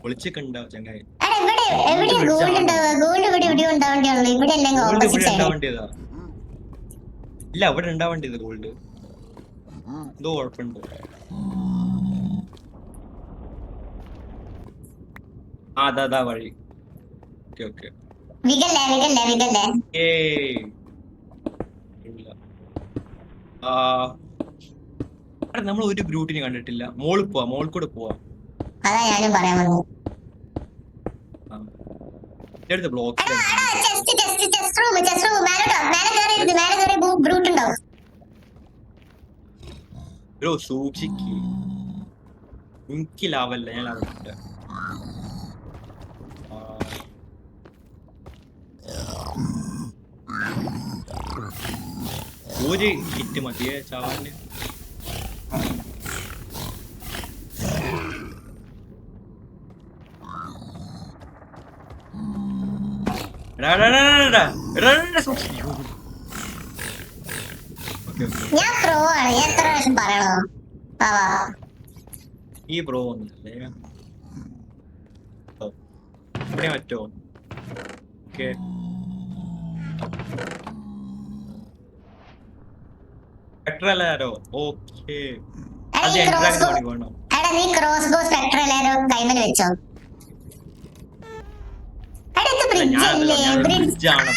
ഒളിച്ചൊക്കെ ഉണ്ടാവും ചങ്ങായി. എടാ ഇവിടെ എവിടെയാ ഗോൾഡ് ഉണ്ടാവുക? ഗോൾഡ് ഇവിടെ എവിടെയോ ഉണ്ടാവേണ്ടിയുള്ളൂ, ഇവിടെ അല്ലെങ്കിൽ ഓപ്പോസിറ്റ് സൈഡ്. ഇല്ല അവിടെ ഉണ്ടാവേണ്ടത് ഗോൾഡ്. എന്തോ കുഴപ്പമുണ്ട്. ആ അതാ വഴി. Okay okay. വികല്ലേ വികല്ലേ വികല്ലേ. നമ്മൾ ഒരു ബ്രൂട്ടിനെ കണ്ടിട്ടില്ല. മോളിൽ പോവാ, മോളിൽ കൂടെ പോവാ. അതാ ഞാനും പറയാൻ വന്നു. ബ്ലോക്ക് സൂക്ഷിക്ക്. എനിക്ക് ലാവല്ല, ഞാൻ ലാവില്ല. ഒരു ഹിറ്റ് മതിയെ ചാവാന്. ഞാൻ പ്രോ ആണ്, ഞാൻ എത്ര പ്രാവശ്യം പറയണോ? ഈ പ്രോ ഒന്നല്ലേ ഇവിടെ പറ്റോ? ഓക്കെ സ്പെക്ട്രലാരോ. ഓക്കെ അത് എൻട്രാക്ട് വേണോ? എടാ നീ ക്രോസ് ബോ സ്പെക്ട്രലാരോ കൈമൽ വെച്ചോ. എടാ ഇത് ബ്രിഡ്ജ് അല്ലേ? ബ്രിഡ്ജ് ആണ്.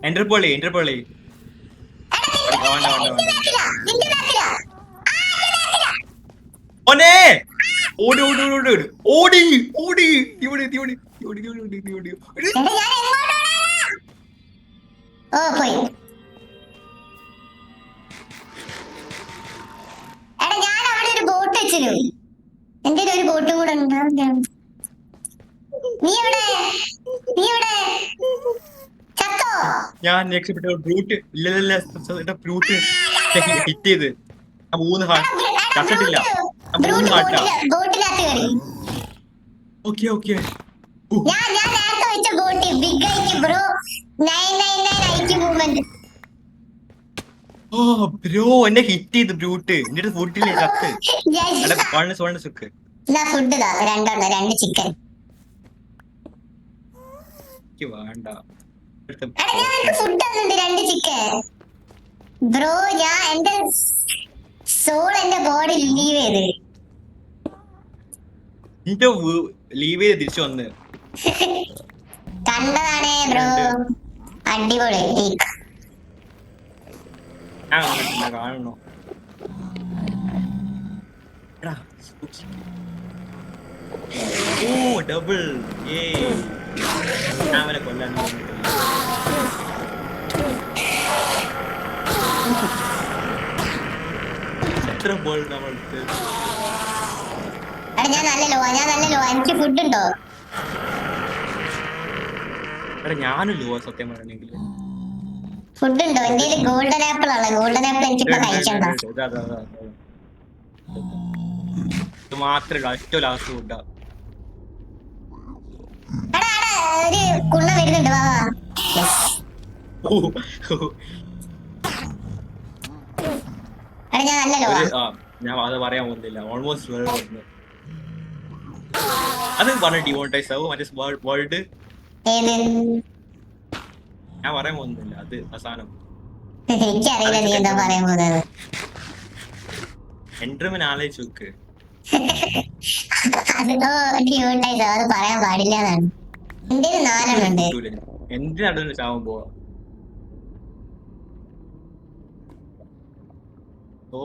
എന്റർപോളി എന്റർപോളി. ഓനെ ഓടി ഓടി ഓടി ഓടി ഓടി ഓടി ഓടി ഓടി ഓടി ഓടി. ഓ പോയി. എടാ ഞാൻ അവിടെ ഒരു ബോട്ട് വെച്ചിരുന്നു, എന്റെ ഒരു ബോട്ടും കൂടെ ഉണ്ടാവും. നീ എവിടെ? നീ എവിടെ? ചത്തോ? ഞാൻ രക്ഷപ്പെട്ട ബ്രൂട്ട്. ഇല്ല ബ്രൂട്ട് ഹിറ്റ് ചെയ്ത്. മൂന്ന് ചത്തിട്ടില്ല. ബോട്ടിനകത്ത് കയറി. Okay okay. ഞാൻ നേരത്തെ വെച്ച ബോട്ട് ബിഗ് ഐക്ക് ബ്രോ 999 ഐക്ക് മൂവ്മെന്റ്. ഓ ബ്രോ എന്നെ ഹിറ്റ് ചെയ്ത് ബ്രൂട്ട്. എന്റെ ഫുഡില്ലേ ചത്ത്. സുക്ക് ഫുഡ് രണ്ടെണ്ണം, 2 ചിക്കൻ. വേണ്ട ഫുഡ് തന്നിട്ട് 2 ചിക്കൻ. ബ്രോ ഞാൻ എന്റെ സോൾ എന്റെ ബോഡി ലീവ് ചെയ്ത്. ലീവ് ചെയ്ത് തിരിച്ചു വന്ന് കണ്ടതാണേ ബ്രോ. അടിപൊളി. കാണണോ? ഓ ഡബിൾ. അവനെ കൊല്ലാൻ എത്ര ബോൾ നമ്മളെടുത്ത്. ഞാൻ നല്ല ലോ. എനിക്ക് ഫുഡ് ഉണ്ടോ? ഞാനും ലോ സത്യം പറയണെങ്കിൽ. ഫുഡ് ഉണ്ടോ? എന്റെ ഗോൾഡൻ ആപ്പിൾ ആണ്. ഗോൾഡൻ ആപ്പിൾ എനിക്കിപ്പോ കഴിക്കണ്ട. ഇത് മാത്രമേ ഒറ്റ ലാസ്റ്റ് കൂട്ടാ. എടാ ഒരു കുണ്ണ വരുന്നുണ്ട് വാ വാ. Yes. എടാ ഞാൻ നല്ലല്ലോ വാ. ഞാൻ അത് പറയാൻ പോകുന്നില്ല. ഓൾമോസ്റ്റ് അത് പറഞ്ഞ ഡിമോണിറ്റൈസ് ആവും. മറ്റേ വേൾഡ് ഏത് ഞാൻ പറയാൻ പോകുന്നില്ല. അത് അവസാനം എനിക്കറിയില്ല നീ എന്താ പറയാൻ പോകുന്നത്. എൻട്രമൻ ആലോചിച്ച് നോക്ക്. അത് പറയാൻ പാടില്ല എന്നാണ്. എന്റെ 4 ഉണ്ട്. എന്തിനാണ് ചാവാൻ പോവാ? ഓ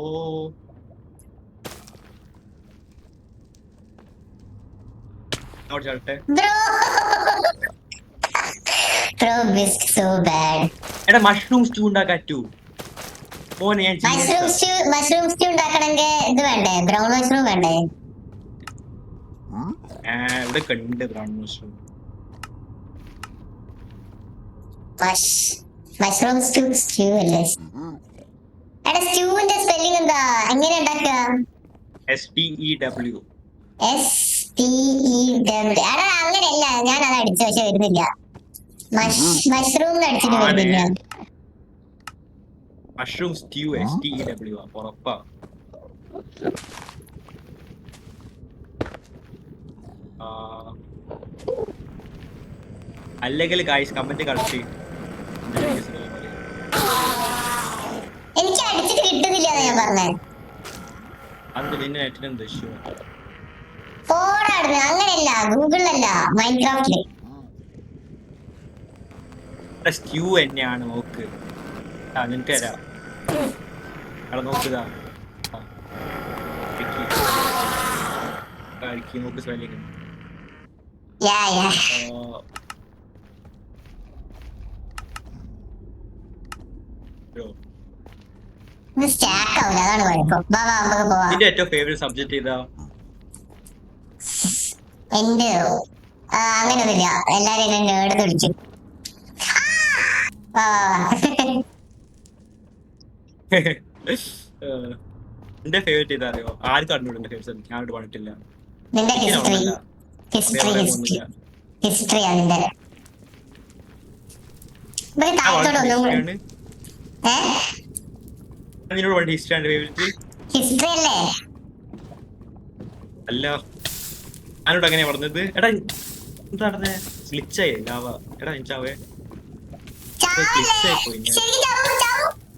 ചാട്ടെ. എടാ മഷ്റൂം സ്റ്റൂ ഉണ്ടാക്കാറ്റു മോനെ. ഞാൻ മഷ്റൂം സ്റ്റൂ ഉണ്ടാക്കണമെങ്കിൽ ഇത് വേണ്ടേ? ബ്രൗൺ മഷ്റൂം വേണ്ടേ? ഇവിടെ കണ്ട് ബ്രൗൺ മഷ്റൂം. മഷ്റൂം സ്റ്റൂ അല്ലേ? എടാ സ്റ്റൂവിന്റെ സ്പെല്ലിംഗ് എന്താ? എങ്ങനെ ഉണ്ടാക്കുക? STEW. എടാ അങ്ങനെയല്ല, ഞാൻ അത് അടിച്ചു പക്ഷെ വരുന്നില്ല. മഷ്റൂം അടിച്ചിട്ട് വരുന്നില്ല. മഷ്റൂം സ്റ്റ്യൂ STEW ഉറപ്പാ. അല്ലെങ്കിൽ ഗൈസ് കമന്റ് കളിച്ച് എനിക്ക് അടിച്ചിട്ട് കിട്ടുന്നില്ല ഞാൻ പറഞ്ഞേ. അത് പിന്നെ നെറ്റിനെന്ത് ഇഷ്യൂ? ഫോണായിരുന്നു. അങ്ങനെയല്ല, ഗൂഗിളിലല്ല, മൈൻക്രാഫ്റ്റില്. സ്റ്റ്യൂ തന്നെയാണ്. നോക്ക് നിനക്ക് തരാം. അവിടെ നോക്കുക. നോക്ക് സ്പെല്ലിംഗ്. സ്റ്റാക്ക് ആവില്ല, അതാണ് കുഴപ്പം. വാ വാ നമുക്ക് പോവാം. നിന്റെ ഏറ്റവും ഫേവറേറ്റ് സബ്ജക്ട് ഏതാ? എന്റെ അങ്ങനെയൊന്നുമില്ല, എല്ലാരും എന്നെ നേട് വിളിച്ചു. എന്റെ ഫേവറേറ്റ് ഏതാ അറിയോ? ആർക്കും അറിഞ്ഞൂടെ എന്റെ ഫേവറേറ്റ് സബ്ജക്ട്? ഞാനോട് പറഞ്ഞിട്ടില്ല. നിന്റെ ഹിസ്റ്ററി അതിന്റെ നിന്നോട് പറഞ്ഞ ഹിസ്റ്ററി ആണ് ഫേവറേറ്റ്. ഹിസ്റ്ററി അല്ലേ? അല്ല ഞാനോട് അങ്ങനെയാ പറഞ്ഞത്. എടാ എന്താണ് ഗ്ലിച്ചായി ലാവ? എടാ ചാവേ ഗ്ലിച്ചായി പോയി.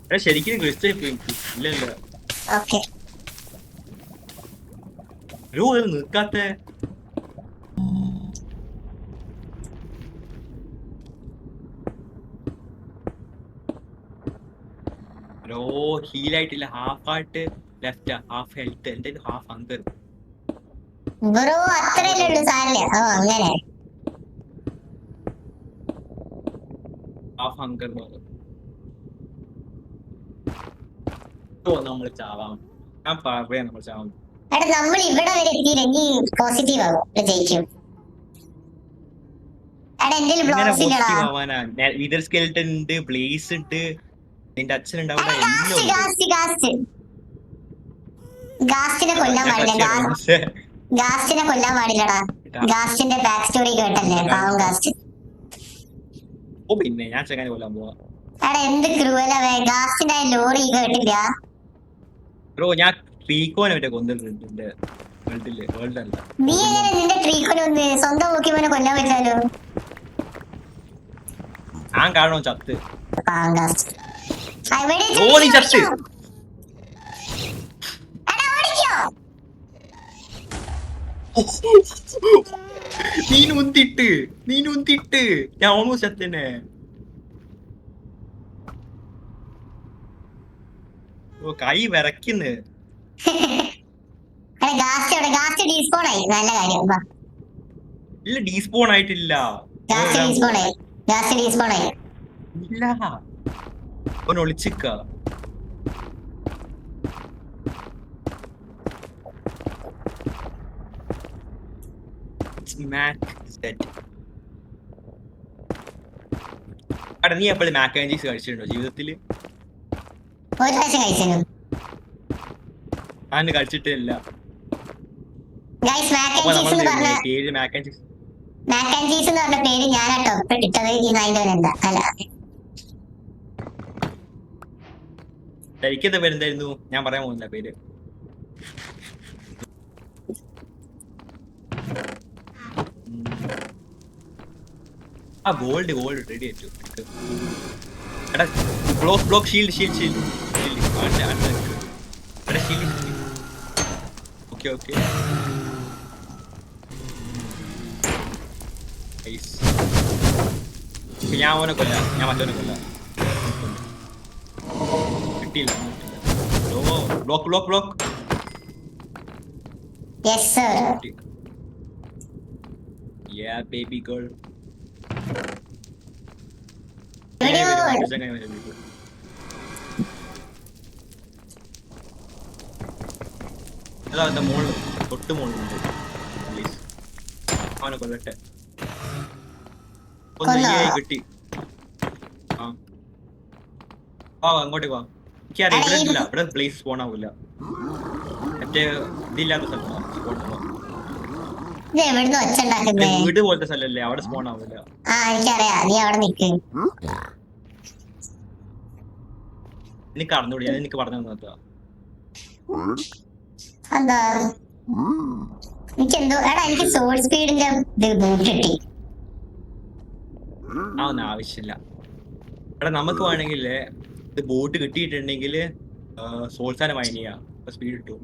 എടാ ശരിക്കും ഗ്ലിച്ചായി പോയി. ഇല്ലല്ല നിൽക്കാത്ത ഹീലായിട്ടില്ല. Half heart left, half health, എന്റെ ഹാഫ് ഹങ്കർ. ബ്രോ അത്രയല്ലേ ഉള്ളൂ സാറില്ല. അങ്ങനെ ഹാഫ് ഹങ്കർ നമ്മൾ ചാവാം. ഞാൻ പറയാം നമ്മൾ ചാവാം. എടാ നമ്മൾ ഇവിടെ വരെ എത്തിയില്ലെങ്കിൽ പോസിറ്റീവ് ആകും, ജയിക്കും. എടാ എന്റെ വിതർ സ്കെൽട്ടൻ ഉണ്ട്, ബ്ലേസ് ഉണ്ട്, നിന്റെ അച്ഛൻ ഉണ്ടാവും. ഗാസ്റ്റിനെ കൊല്ലാൻ പാടില്ല. ഗാസ്റ്റിനെ കൊല്ലാൻ പാടില്ലടാ. ഗാസ്റ്റിന്റെ ബാക്ക് സ്റ്റോറി കേട്ടല്ലേ, പാവം ഗാസ്റ്റ്. ഓ പിന്നെ ഞാൻ ചെങ്ങനെ കൊല്ലാൻ പോവാ. എടാ എന്ത് ക്രൂവലവേ, ഗാസ്റ്റിന്റെ ലോറി കേട്ടില്ല ബ്രോ. ഞാൻ ട്രീക്കോനെ മറ്റേ കൊന്നിട്ടുണ്ട് വേൾഡ് അല്ല. നീ എങ്ങനെ നിന്റെ ട്രീക്കോനെ ഒന്ന് സ്വന്തം നോക്കിയവനെ കൊല്ലാൻ പറ്റാലോ? ഞാൻ കാണോ ചത്ത്. പാവം ഗാസ്റ്റ്. ചത്ത് നീ നൂന്തിട്ട് ഞാൻ ഓൾമോസ്റ്റ് ചത്തന്നെ. കൈ വിറയ്ക്കുന്നു. ഇല്ല ഡീസ്പോൺ ആയിട്ടില്ല. ഇല്ല അവൻ ഒളിച്ചിക്ക. എടാ നീ എപ്പോഴും മാക് ആൻഡ് ചീസ് കഴിച്ചിട്ടുണ്ടോ ജീവിതത്തില്? ഒരു പ്രാവശ്യം കഴിച്ചു. ഞാൻ കഴിച്ചിട്ടില്ല. ഗൈസ് മാക് അപ്പൊ ആൻഡ് ചീസ് എന്ന് പറഞ്ഞ പേര് Mac and cheese. Mac and cheese എന്ന് പറഞ്ഞ പേര് ഞാനാട്ടോ ഇട്ടത്. ഈ നായിന്റെ എന്താ അല്ല എനിക്കെന്താ പേര് എന്തായിരുന്നു? ഞാൻ പറയാൻ പോകുന്നില്ല പേര്. ആ ഗോൾഡ് റെഡി ആയിട്ടു. എടാ ബ്ലോക്ക് ഷീൽഡ് ഓക്കെ ഞാൻ അവനെ കൊല്ലാം, ഞാൻ മറ്റവനെ കൊല്ലാം. കിട്ടിയില്ല. Block yes sir. Yeah, baby girl. അതാ മോള് തൊട്ട് മോളുണ്ട്. അവനെ കൊല്ലട്ടെ. കിട്ടി. അങ്ങോട്ടേ വാ. എനിക്കറിയാം ഇവിടെ ഇല്ല, ഇവിടെ പ്ലേസ് സ്പോൺ ആവില്ല. മറ്റേ ഇതില്ലാത്ത സ്ഥലം വീട് പോലത്തെ സ്ഥലല്ലേ, അവിടെ സ്പോൺ ആവില്ല. എനിക്കറിയാം, നീ അവിടെ നിക്ക്. എനിക്ക് അറിഞ്ഞൂടി, ഞാൻ എനിക്ക് പറഞ്ഞു തന്നതാ. എന്താ എനിക്കെന്തോ എടാ എനിക്ക് സോൾ സ്പീഡിന്റെ ബൂട്ട് കിട്ടി. ഒന്നും ആവശ്യമില്ല. എടാ നമുക്ക് വേണമെങ്കിൽ ഇത് ബോട്ട് കിട്ടിയിട്ടുണ്ടെങ്കിൽ സോൾസാനെ മൈൻ ചെയ്യാം. സ്പീഡ് കിട്ടും.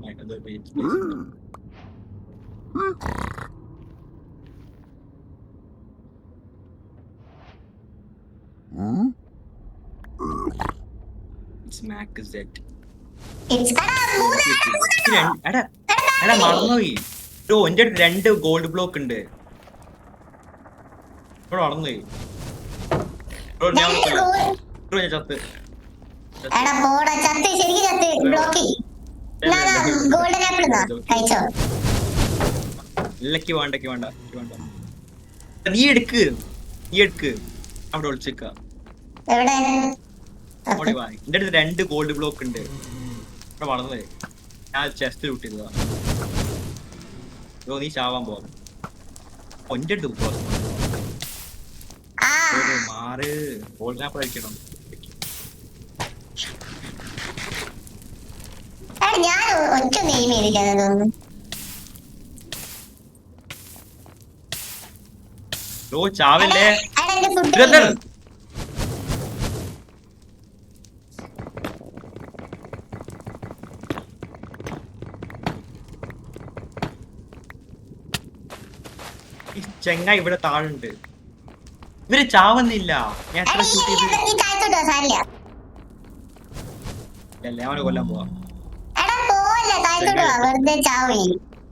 മറന്നുപോയി. എന്റെ അടുത്ത് 2 ഗോൾഡ് ബ്ലോക്ക് ഉണ്ട്. ഇവിടെ മറന്നുപോയി. വേണ്ട. നീ എടുക്ക് അവിടെ ഒളിച്ചേക്ക. എന്റെ അടുത്ത് 2 ഗോൾഡ് ബ്ലോക്ക് ഉണ്ട്. ഇവിടെ വളർന്നേ ഞാൻ ചെസ്റ്റ് കൂട്ടിയതാ. നീ ചാവാൻ പോവാ. ഒന്റെ അടുത്ത് മാറ്. ഗോൾഡ് ആപ്പിൾ അടിക്കണം. ഞാൻ ഒറ്റ നെയിം ചെയ്തില്ലെന്ന് തോന്നുന്നു. ചാവല്ലേ ചെങ്ങ ഇവിടെ താഴുണ്ട്. ഇവര് ചാവുന്നില്ല. ഞാൻ എത്ര ഷൂട്ട് ചെയ്ത് അവനെ കൊല്ലാൻ പോവാ.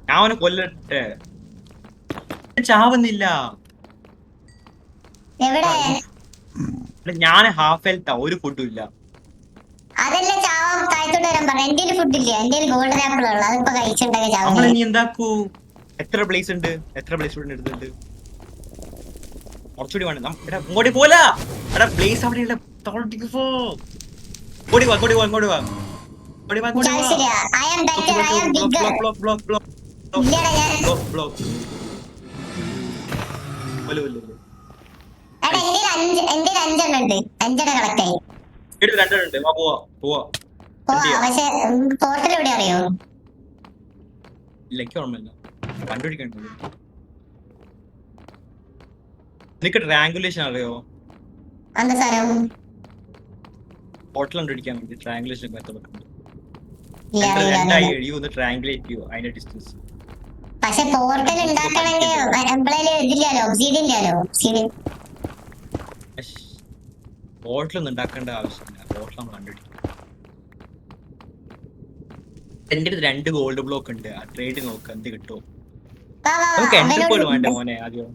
ഞാൻ അവനെ കൊല്ലട്ടെ. ചാവുന്നില്ല. ഞാൻ ഹാഫ് ഹെൽത്താ, ഒരു ഫുഡും ഇല്ല. നീ എന്താക്കൂ? എത്ര പ്ലേസ് ഉണ്ട്? എടുത്തിട്ടുണ്ട്. കുറച്ചുകൂടി വേണം. ഇങ്ങോട്ട് പോല പ്ലേസ് അവിടെ കണ്ടുപിടിക്കണ്ട. നിനക്ക് ട്രാങ്കുലേഷൻ അറിയോ? പോർട്ടൽ കണ്ടുപിടിക്കാൻ വേണ്ടി ട്രാങ്കുലേഷൻ ട്രാങ്കുലേറ്റ് ചെയ്യോ അതിന്റെ ഡിസ്റ്റൻസ്. പക്ഷെ പോർട്ടൽ പോർട്ടലൊന്നും ഉണ്ടാക്കേണ്ട ആവശ്യമില്ല. പോർട്ടൽ നമ്മൾ കണ്ടുപിടിക്കും. എന്റെ അടുത്ത് 2 ഗോൾഡ് ബ്ലോക്ക് ഉണ്ട്. ആ ട്രേഡ് നോക്ക് എന്ത് കിട്ടും. നമുക്ക് എൻട്രി വേണ്ട മോനെ ആദ്യം.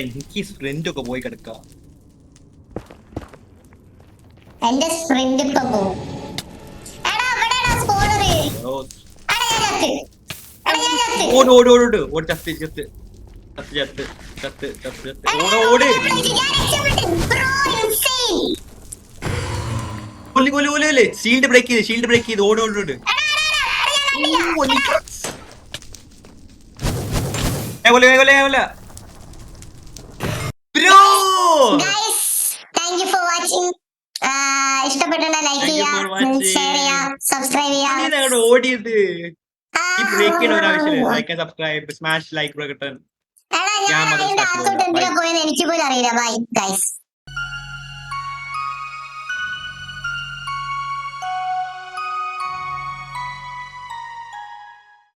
എനിക്ക് സ്പ്രിന്റ് ഒക്കെ പോയി കിടക്കാം. എന്റെ സ്പ്രിന്റ് ഇപ്പൊ പോവും. ഷീൽഡ് ബ്രേക്ക് ചെയ്ത് ഓട്. Bro guys thank you for watching. ഇഷ്ടപ്പെട്ടുണ്ടെങ്കിൽ ലൈക്ക് Thank you ചെയ്യാ, for watching. ഷെയർ ചെയ്യാ, സബ്സ്ക്രൈബ് ചെയ്യാ. ഞങ്ങളുടെ ഓടിയത് ഈ ബ്രേക്ക് ചെയ്യണ ഒരു ആവശ്യമില്ല. Like and subscribe smash like button. എടാ ഞാൻ ഞാൻ മതം അതിന്റെ സ്റ്റാർട്ട് അകത്തോട്ട് ചെയ്യാം. എന്തിനാ പോയെന്ന് എനിക്ക് പോലും അറിയില്ല. Bye guys.